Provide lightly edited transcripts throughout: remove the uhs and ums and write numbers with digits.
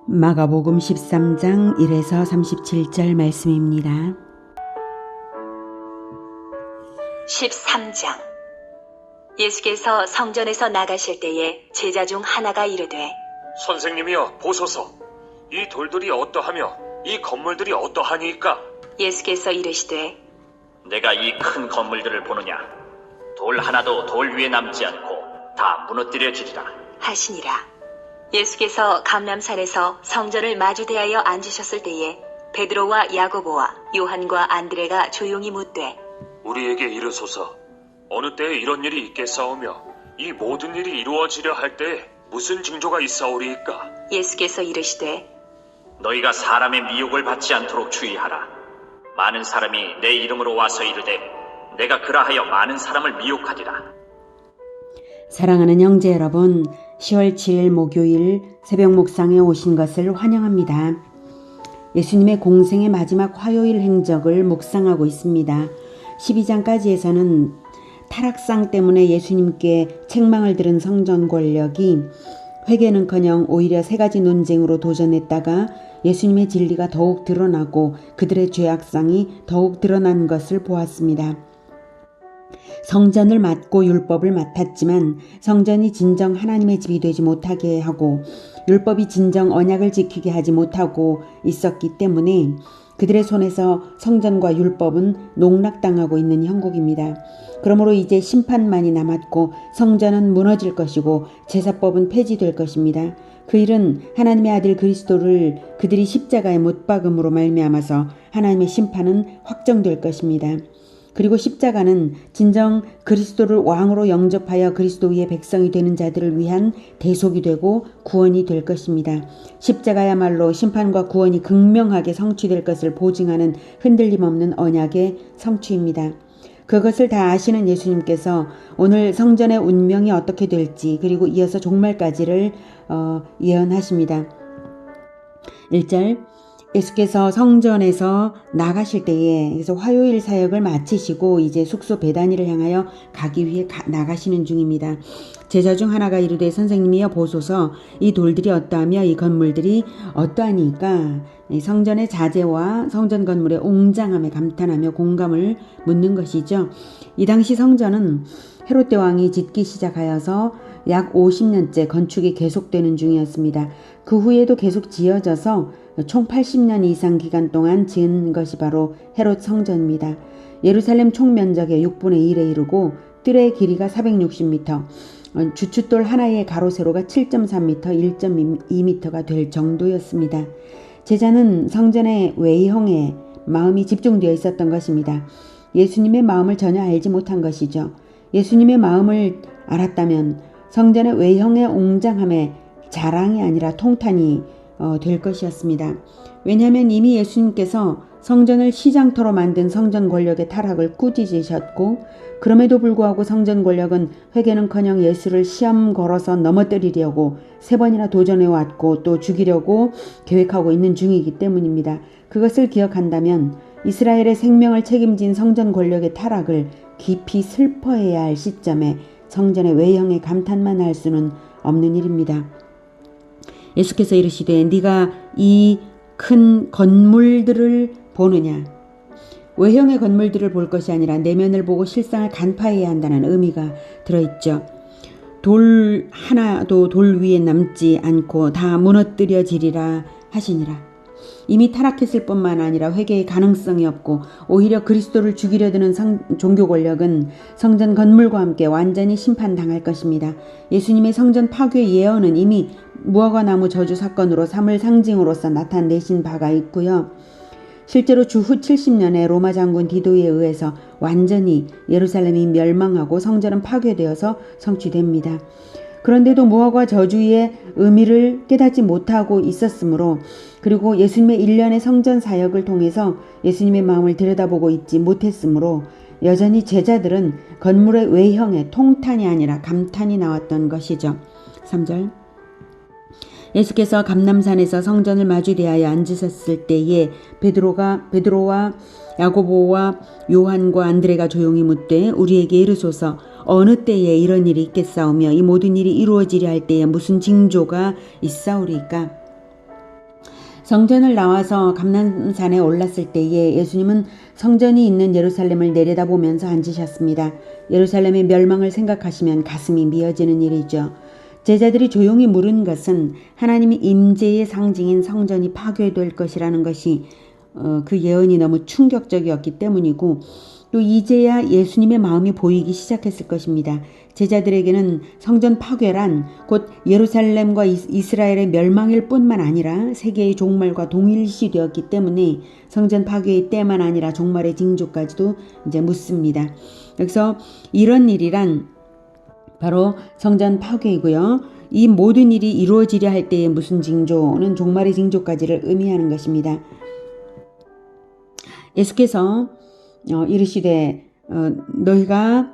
마가복음 13장 1에서 37절 말씀입니다. 13장. 예수께서 성전에서 나가실 때에 제자 중 하나가 이르되, 선생님이여 보소서, 이 돌들이 어떠하며 이 건물들이 어떠하니까? 예수께서 이르시되, 내가 이 큰 건물들을 보느냐? 돌 하나도 돌 위에 남지 않고 다 무너뜨려지리라. 하시니라. 예수께서 감람산에서 성전을 마주대하여 앉으셨을 때에 베드로와 야고보와 요한과 안드레가 조용히 묻되, 우리에게 이르소서, 어느 때에 이런 일이 있겠사오며 이 모든 일이 이루어지려 할 때에 무슨 징조가 있사오리이까? 예수께서 이르시되, 너희가 사람의 미혹을 받지 않도록 주의하라. 많은 사람이 내 이름으로 와서 이르되 내가 그라하여 많은 사람을 미혹하리라. 사랑하는 형제 여러분, 10월 7일 목요일 새벽 묵상에 오신 것을 환영합니다. 예수님의 공생의 마지막 화요일 행적을 묵상하고 있습니다. 12장까지에서는 타락상 때문에 예수님께 책망을 들은 성전 권력이 회개는커녕 오히려 세 가지 논쟁으로 도전했다가 예수님의 진리가 더욱 드러나고 그들의 죄악상이 더욱 드러난 것을 보았습니다. 성전을 맡고 율법을 맡았지만 성전이 진정 하나님의 집이 되지 못하게 하고 율법이 진정 언약을 지키게 하지 못하고 있었기 때문에 그들의 손에서 성전과 율법은 농락당하고 있는 형국입니다. 그러므로 이제 심판만이 남았고 성전은 무너질 것이고 제사법은 폐지될 것입니다. 그 일은 하나님의 아들 그리스도를 그들이 십자가에 못 박음으로 말미암아서 하나님의 심판은 확정될 것입니다. 그리고 십자가는 진정 그리스도를 왕으로 영접하여 그리스도 위의 백성이 되는 자들을 위한 대속이 되고 구원이 될 것입니다. 십자가야말로 심판과 구원이 극명하게 성취될 것을 보증하는 흔들림 없는 언약의 성취입니다. 그것을 다 아시는 예수님께서 오늘 성전의 운명이 어떻게 될지 그리고 이어서 종말까지를 예언하십니다. 1절 예수께서 성전에서 나가실 때에 그래서 화요일 사역을 마치시고 이제 숙소 베다니를 향하여 가기 위해 나가시는 중입니다. 제자 중 하나가 이르되 선생님이여 보소서 이 돌들이 어떠하며 이 건물들이 어떠하니까? 성전의 자재와 성전 건물의 웅장함에 감탄하며 공감을 묻는 것이죠. 이 당시 성전은 헤롯 대왕이 짓기 시작하여서 약 50년째 건축이 계속되는 중이었습니다. 그 후에도 계속 지어져서 총 80년 이상 기간 동안 지은 것이 바로 헤롯 성전입니다. 예루살렘 총 면적의 6분의 1에 이르고 뜰의 길이가 460m, 주춧돌 하나의 가로 세로가 7.3m, 1.2m가 될 정도였습니다. 제자는 성전의 외형에 마음이 집중되어 있었던 것입니다. 예수님의 마음을 전혀 알지 못한 것이죠. 예수님의 마음을 알았다면 성전의 외형의 웅장함에 자랑이 아니라 통탄이 될 것이었습니다. 왜냐하면 이미 예수님께서 성전을 시장터로 만든 성전 권력의 타락을 꾸짖으셨고 그럼에도 불구하고 성전 권력은 회개는커녕 예수를 시험 걸어서 넘어뜨리려고 3번이나 도전해왔고 또 죽이려고 계획하고 있는 중이기 때문입니다. 그것을 기억한다면 이스라엘의 생명을 책임진 성전 권력의 타락을 깊이 슬퍼해야 할 시점에 성전의 외형에 감탄만 할 수는 없는 일입니다. 예수께서 이르시되 네가 이 큰 건물들을 보느냐. 외형의 건물들을 볼 것이 아니라 내면을 보고 실상을 간파해야 한다는 의미가 들어있죠. 돌 하나도 돌 위에 남지 않고 다 무너뜨려지리라 하시니라. 이미 타락했을 뿐만 아니라 회개의 가능성이 없고 오히려 그리스도를 죽이려 드는 종교 권력은 성전 건물과 함께 완전히 심판당할 것입니다. 예수님의 성전 파괴 예언은 이미 무화과 나무 저주 사건으로 삼을 상징으로서 나타내신 바가 있고요. 실제로 주후 70년에 로마 장군 디도에 의해서 완전히 예루살렘이 멸망하고 성전은 파괴되어서 성취됩니다. 그런데도 무화과 저주의 의미를 깨닫지 못하고 있었으므로 그리고 예수님의 일련의 성전 사역을 통해서 예수님의 마음을 들여다보고 있지 못했으므로 여전히 제자들은 건물의 외형에 통탄이 아니라 감탄이 나왔던 것이죠. 3절 예수께서 감람산에서 성전을 마주대하여 앉으셨을 때에 베드로와 야고보와 요한과 안드레가 조용히 묻되 우리에게 이르소서 어느 때에 이런 일이 있겠사오며 이 모든 일이 이루어지려 할 때에 무슨 징조가 있사오리까? 성전을 나와서 감람산에 올랐을 때에 예수님은 성전이 있는 예루살렘을 내려다보면서 앉으셨습니다. 예루살렘의 멸망을 생각하시면 가슴이 미어지는 일이죠. 제자들이 조용히 물은 것은 하나님이 임재의 상징인 성전이 파괴될 것이라는 것이 그 예언이 너무 충격적이었기 때문이고, 또 이제야 예수님의 마음이 보이기 시작했을 것입니다. 제자들에게는 성전 파괴란 곧 예루살렘과 이스라엘의 멸망일 뿐만 아니라 세계의 종말과 동일시되었기 때문에 성전 파괴의 때만 아니라 종말의 징조까지도 이제 묻습니다. 여기서 이런 일이란 바로 성전 파괴이고요. 이 모든 일이 이루어지려 할 때의 무슨 징조는 종말의 징조까지를 의미하는 것입니다. 예수께서 이르시되 너희가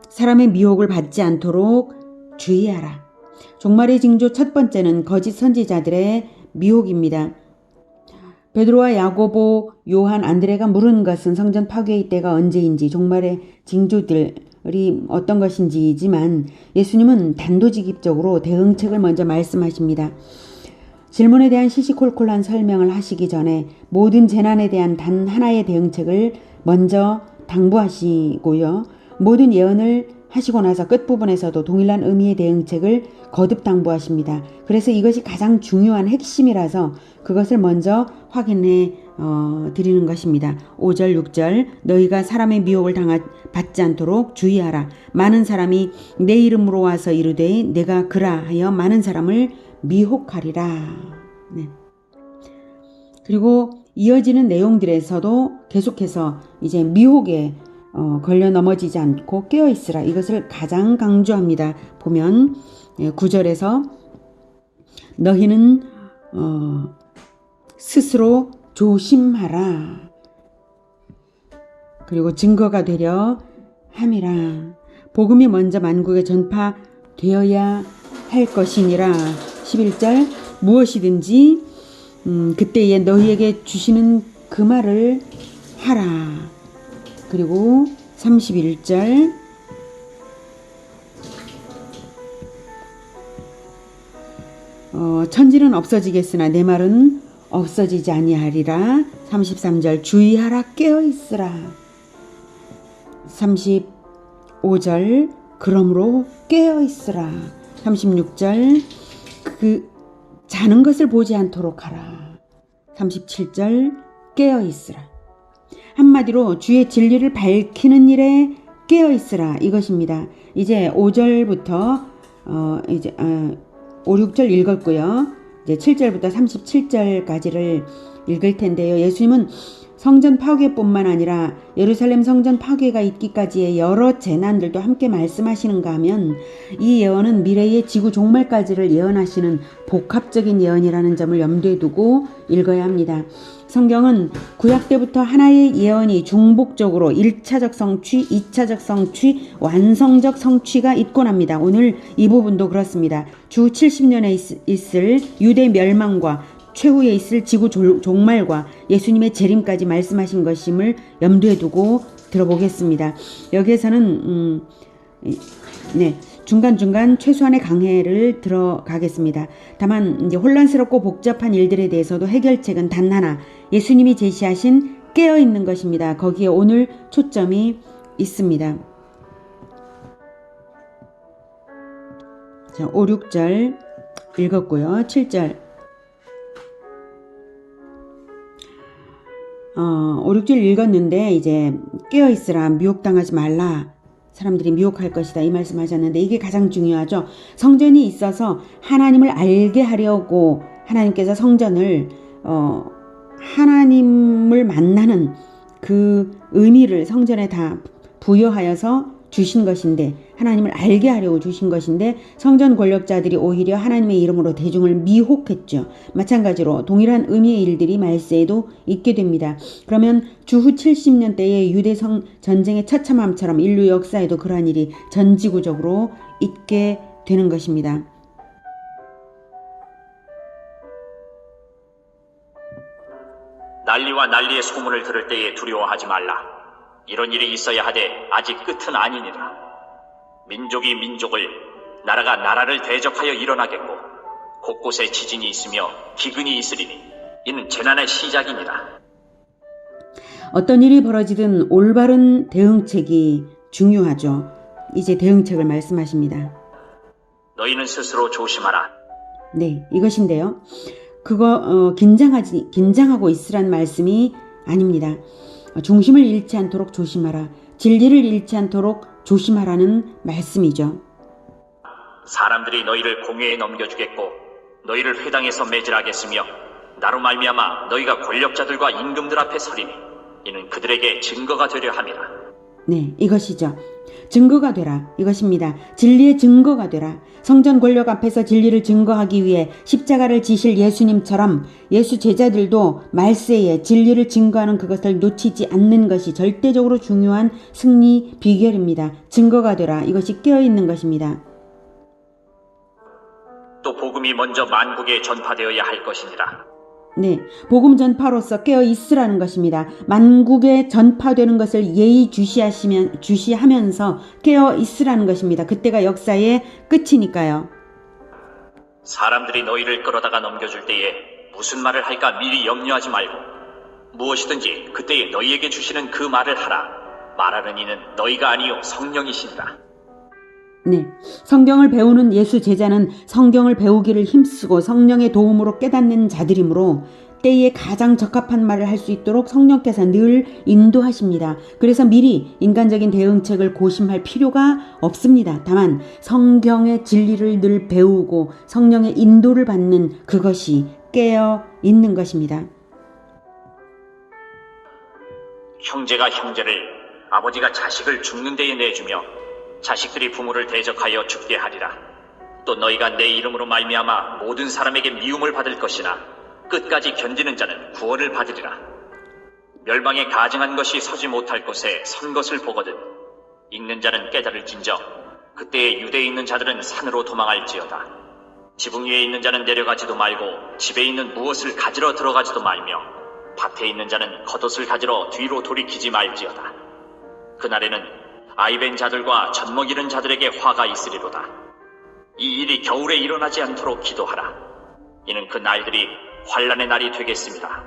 사람의 미혹을 받지 않도록 주의하라. 종말의 징조 첫 번째는 거짓 선지자들의 미혹입니다. 베드로와 야고보, 요한, 안드레가 물은 것은 성전 파괴의 때가 언제인지, 종말의 징조들이 어떤 것인지이지만 예수님은 단도직입적으로 대응책을 먼저 말씀하십니다. 질문에 대한 시시콜콜한 설명을 하시기 전에 모든 재난에 대한 단 하나의 대응책을 먼저 당부하시고요. 모든 예언을 하시고 나서 끝부분에서도 동일한 의미의 대응책을 거듭 당부하십니다. 그래서 이것이 가장 중요한 핵심이라서 그것을 먼저 확인해 드리는 것입니다. 5절 6절 너희가 사람의 미혹을 받지 않도록 주의하라. 많은 사람이 내 이름으로 와서 이르되 내가 그라 하여 많은 사람을 미혹하리라. 네. 그리고 이어지는 내용들에서도 계속해서 이제 미혹에 걸려 넘어지지 않고 깨어있으라. 이것을 가장 강조합니다. 보면 9절에서 너희는 스스로 조심하라. 그리고 증거가 되려 함이라. 복음이 먼저 만국에 전파되어야 할 것이니라. 11절 무엇이든지 그때에 너희에게 주시는 그 말을 하라. 그리고 31절 천지는 없어지겠으나 내 말은 없어지지 아니하리라. 33절 주의하라 깨어있으라. 35절 그러므로 깨어있으라. 36절 그 자는 것을 보지 않도록 하라. 37절 깨어있으라. 한마디로 주의 진리를 밝히는 일에 깨어있으라. 이것입니다. 이제 5절부터 5, 6절 읽었고요. 이제 7절부터 37절까지를 읽을 텐데요. 예수님은 성전 파괴뿐만 아니라 예루살렘 성전 파괴가 있기까지의 여러 재난들도 함께 말씀하시는가 하면 이 예언은 미래의 지구 종말까지를 예언하시는 복합적인 예언이라는 점을 염두에 두고 읽어야 합니다. 성경은 구약 때부터 하나의 예언이 중복적으로 1차적 성취, 2차적 성취, 완성적 성취가 있곤 합니다. 오늘 이 부분도 그렇습니다. 주 70년에 있을 유대 멸망과 최후에 있을 지구 종말과 예수님의 재림까지 말씀하신 것임을 염두에 두고 들어보겠습니다. 여기에서는 중간중간 최소한의 강해를 들어가겠습니다. 다만 이제 혼란스럽고 복잡한 일들에 대해서도 해결책은 단 하나, 예수님이 제시하신 깨어있는 것입니다. 거기에 오늘 초점이 있습니다. 자, 5, 6절 읽었고요. 7절 5, 6절 읽었는데 이제 깨어있으라, 미혹당하지 말라, 사람들이 미혹할 것이다, 이 말씀하셨는데 이게 가장 중요하죠. 성전이 있어서 하나님을 알게 하려고 하나님께서 성전을 하나님을 만나는 그 의미를 성전에 다 부여하여서 주신 것인데, 하나님을 알게 하려고 주신 것인데 성전 권력자들이 오히려 하나님의 이름으로 대중을 미혹했죠. 마찬가지로 동일한 의미의 일들이 말세에도 있게 됩니다. 그러면 주후 70년 대의 유대성 전쟁의 처참함처럼 인류 역사에도 그러한 일이 전지구적으로 있게 되는 것입니다. 난리와 난리의 소문을 들을 때에 두려워하지 말라. 이런 일이 있어야 하되 아직 끝은 아니니라. 민족이 민족을, 나라가 나라를 대적하여 일어나겠고 곳곳에 지진이 있으며 기근이 있으리니 이는 재난의 시작이니라. 어떤 일이 벌어지든 올바른 대응책이 중요하죠. 이제 대응책을 말씀하십니다. 너희는 스스로 조심하라. 네, 이것인데요. 긴장하고 있으란 말씀이 아닙니다. 중심을 잃지 않도록 조심하라. 진리를 잃지 않도록 조심하라는 말씀이죠. 사람들이 너희를 공회에 넘겨주겠고 너희를 회당에서 매질하겠으며 나로 말미암아 너희가 권력자들과 임금들 앞에 서리니 이는 그들에게 증거가 되려 함이라. 네, 이것이죠. 증거가 되라. 이것입니다. 진리의 증거가 되라. 성전 권력 앞에서 진리를 증거하기 위해 십자가를 지실 예수님처럼 예수 제자들도 말세에 진리를 증거하는 그것을 놓치지 않는 것이 절대적으로 중요한 승리 비결입니다. 증거가 되라. 이것이 깨어있는 것입니다. 또 복음이 먼저 만국에 전파되어야 할 것이니라. 네, 복음 전파로서 깨어 있으라는 것입니다. 만국에 전파되는 것을 예의 주시하면서 깨어 있으라는 것입니다. 그때가 역사의 끝이니까요. 사람들이 너희를 끌어다가 넘겨줄 때에 무슨 말을 할까 미리 염려하지 말고 무엇이든지 그때에 너희에게 주시는 그 말을 하라. 말하는 이는 너희가 아니요 성령이시니라. 네, 성경을 배우는 예수 제자는 성경을 배우기를 힘쓰고 성령의 도움으로 깨닫는 자들이므로 때에 가장 적합한 말을 할 수 있도록 성령께서 늘 인도하십니다. 그래서 미리 인간적인 대응책을 고심할 필요가 없습니다. 다만 성경의 진리를 늘 배우고 성령의 인도를 받는 그것이 깨어 있는 것입니다. 형제가 형제를 아버지가 자식을 죽는 데에 내주며 자식들이 부모를 대적하여 죽게 하리라. 또 너희가 내 이름으로 말미암아 모든 사람에게 미움을 받을 것이나 끝까지 견디는 자는 구원을 받으리라. 멸망에 가증한 것이 서지 못할 곳에 선 것을 보거든 읽는 자는 깨달을진저 그때에 유대에 있는 자들은 산으로 도망할지어다. 지붕 위에 있는 자는 내려가지도 말고 집에 있는 무엇을 가지러 들어가지도 말며 밭에 있는 자는 겉옷을 가지러 뒤로 돌이키지 말지어다. 그날에는 아이벤 자들과 젖먹이는 자들에게 화가 있으리로다. 이 일이 겨울에 일어나지 않도록 기도하라. 이는 그 날들이 환난의 날이 되겠습니다.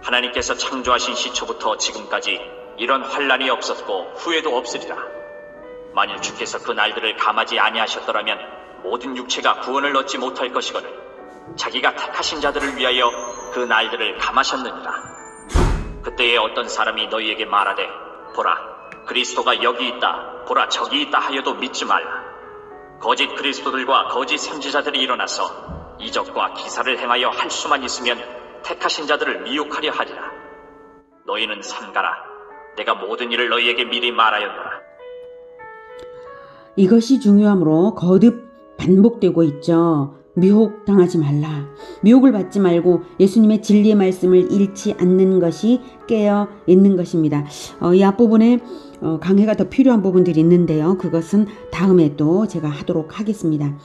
하나님께서 창조하신 시초부터 지금까지 이런 환난이 없었고 후에도 없으리라. 만일 주께서 그 날들을 감하지 아니하셨더라면 모든 육체가 구원을 얻지 못할 것이거늘 자기가 택하신 자들을 위하여 그 날들을 감하셨느니라. 그때에 어떤 사람이 너희에게 말하되 보라 그리스도가 여기 있다 보라 저기 있다 하여도 믿지 말라. 거짓 그리스도들과 거짓 선지자들이 일어나서 이적과 기사를 행하여 할 수만 있으면 택하신 자들을 미혹하려 하리라. 너희는 삼가라. 내가 모든 일을 너희에게 미리 말하였노라. 이것이 중요하므로 거듭 반복되고 있죠. 미혹당하지 말라. 미혹을 받지 말고 예수님의 진리의 말씀을 잃지 않는 것이 깨어 있는 것입니다. 이 앞부분에 강해가 더 필요한 부분들이 있는데요. 그것은 다음에 또 제가 하도록 하겠습니다.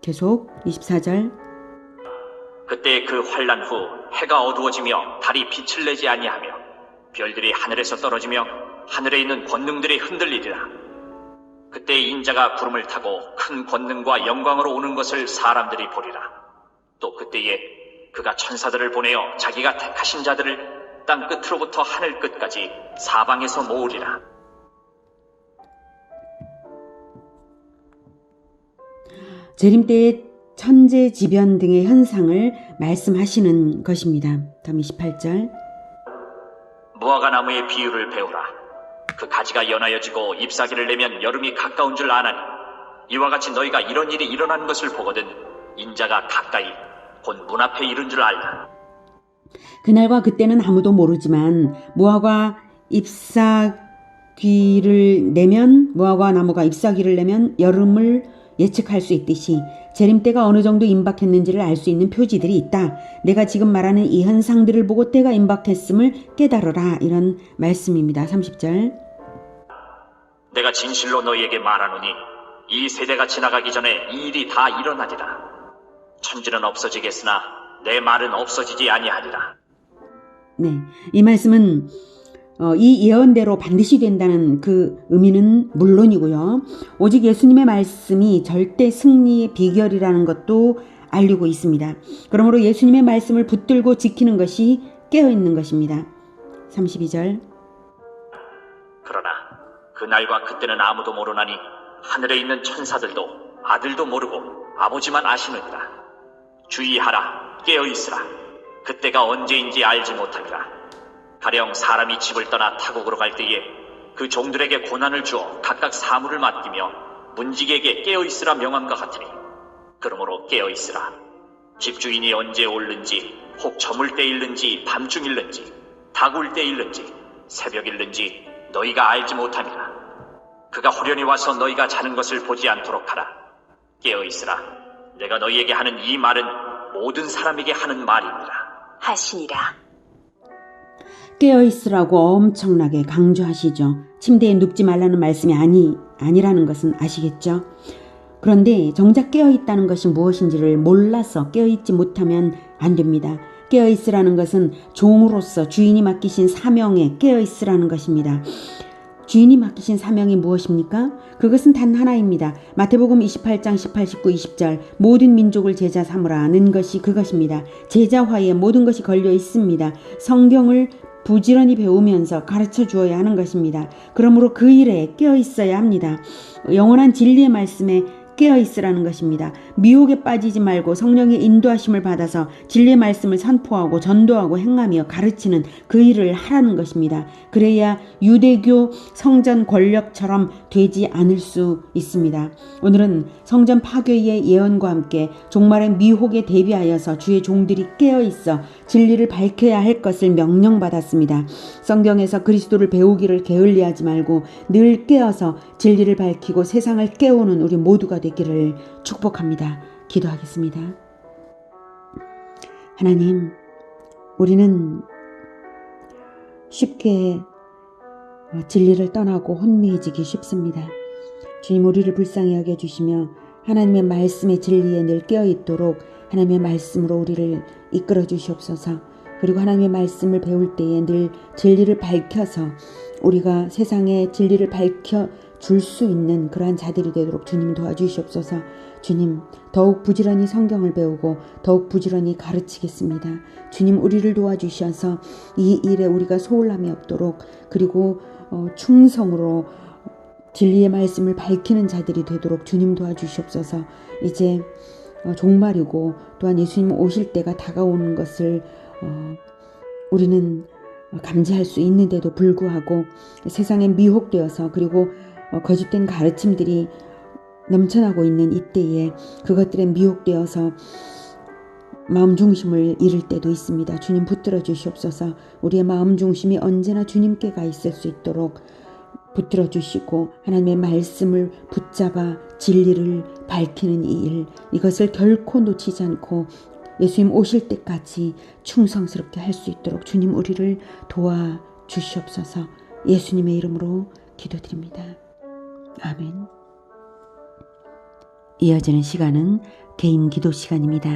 계속 24절. 그때 그 환난 후 해가 어두워지며 달이 빛을 내지 아니하며 별들이 하늘에서 떨어지며 하늘에 있는 권능들이 흔들리리라. 그때 인자가 구름을 타고 큰 권능과 영광으로 오는 것을 사람들이 보리라. 또 그때에 그가 천사들을 보내어 자기가 택하신 자들을 땅 끝으로부터 하늘 끝까지 사방에서 모으리라. 재림 때의 천재지변 등의 현상을 말씀하시는 것입니다. 다음 28절. 무화과 나무의 비유를 배우라. 그 가지가 연하여지고 잎사귀를 내면 여름이 가까운 줄 아나니 이와 같이 너희가 이런 일이 일어나는 것을 보거든 인자가 가까이 곧 문 앞에 이른 줄 알라. 그날과 그때는 아무도 모르지만 무화과 나무가 잎사귀를 내면 여름을 예측할 수 있듯이 재림 때가 어느 정도 임박했는지를 알 수 있는 표지들이 있다. 내가 지금 말하는 이 현상들을 보고 때가 임박했음을 깨달으라. 이런 말씀입니다. 30절. 내가 진실로 너희에게 말하노니 이 세대가 지나가기 전에 이 일이 다 일어나리라. 천지는 없어지겠으나 내 말은 없어지지 아니하리라. 네, 이 말씀은 이 예언대로 반드시 된다는 그 의미는 물론이고요. 오직 예수님의 말씀이 절대 승리의 비결이라는 것도 알리고 있습니다. 그러므로 예수님의 말씀을 붙들고 지키는 것이 깨어있는 것입니다. 32절. 그러나 그날과 그때는 아무도 모르나니 하늘에 있는 천사들도 아들도 모르고 아버지만 아시느니라. 주의하라, 깨어있으라. 그때가 언제인지 알지 못하니라. 가령 사람이 집을 떠나 타국으로 갈 때에 그 종들에게 고난을 주어 각각 사물을 맡기며 문지기에게 깨어있으라 명함과 같으니, 그러므로 깨어있으라. 집주인이 언제 올는지, 혹 저물 때일는지 밤중일는지 다굴 때일는지 새벽일는지 너희가 알지 못하니라. 그가 후련히 와서 너희가 자는 것을 보지 않도록 하라. 깨어있으라. 내가 너희에게 하는 이 말은 모든 사람에게 하는 말이니라 하시니라. 깨어있으라고 엄청나게 강조하시죠. 침대에 눕지 말라는 말씀이 아니라는 것은 아시겠죠? 그런데 정작 깨어있다는 것이 무엇인지를 몰라서 깨어있지 못하면 안 됩니다. 깨어있으라는 것은 종으로서 주인이 맡기신 사명에 깨어있으라는 것입니다. 주인이 맡기신 사명이 무엇입니까? 그것은 단 하나입니다. 마태복음 28장 18, 19, 20절 모든 민족을 제자 삼으라는 것이 그것입니다. 제자화에 모든 것이 걸려 있습니다. 성경을 부지런히 배우면서 가르쳐 주어야 하는 것입니다. 그러므로 그 일에 깨어 있어야 합니다. 영원한 진리의 말씀에 깨어 있으라는 것입니다. 미혹에 빠지지 말고 성령의 인도하심을 받아서 진리의 말씀을 선포하고 전도하고 행하며 가르치는 그 일을 하라는 것입니다. 그래야 유대교 성전 권력처럼 되지 않을 수 있습니다. 오늘은 성전 파괴의 예언과 함께 종말의 미혹에 대비하여서 주의 종들이 깨어 있어 진리를 밝혀야 할 것을 명령받았습니다. 성경에서 그리스도를 배우기를 게을리하지 말고 늘 깨어서 진리를 밝히고 세상을 깨우는 우리 모두가 되기를 축복합니다. 기도하겠습니다. 하나님, 우리는 쉽게 진리를 떠나고 혼미해지기 쉽습니다. 주님, 우리를 불쌍히 여겨주시며 하나님의 말씀의 진리에 늘 깨어있도록 하나님의 말씀으로 우리를 이끌어 주시옵소서. 그리고 하나님의 말씀을 배울 때에 늘 진리를 밝혀서 우리가 세상에 진리를 밝혀 줄 수 있는 그러한 자들이 되도록 주님 도와주시옵소서. 주님, 더욱 부지런히 성경을 배우고 더욱 부지런히 가르치겠습니다. 주님, 우리를 도와주셔서 이 일에 우리가 소홀함이 없도록, 그리고 충성으로 진리의 말씀을 밝히는 자들이 되도록 주님 도와주시옵소서. 이제 종말이고 또한 예수님 오실 때가 다가오는 것을 우리는 감지할 수 있는데도 불구하고 세상에 미혹되어서 그리고 거짓된 가르침들이 넘쳐나고 있는 이때에 그것들에 미혹되어서 마음 중심을 잃을 때도 있습니다. 주님 붙들어 주시옵소서. 우리의 마음 중심이 언제나 주님께 가 있을 수 있도록 붙들어 주시고 하나님의 말씀을 붙잡아 진리를 밝히는 이 일, 이것을 결코 놓치지 않고 예수님 오실 때까지 충성스럽게 할 수 있도록 주님 우리를 도와주시옵소서. 예수님의 이름으로 기도드립니다. 아멘. 이어지는 시간은 개인 기도 시간입니다.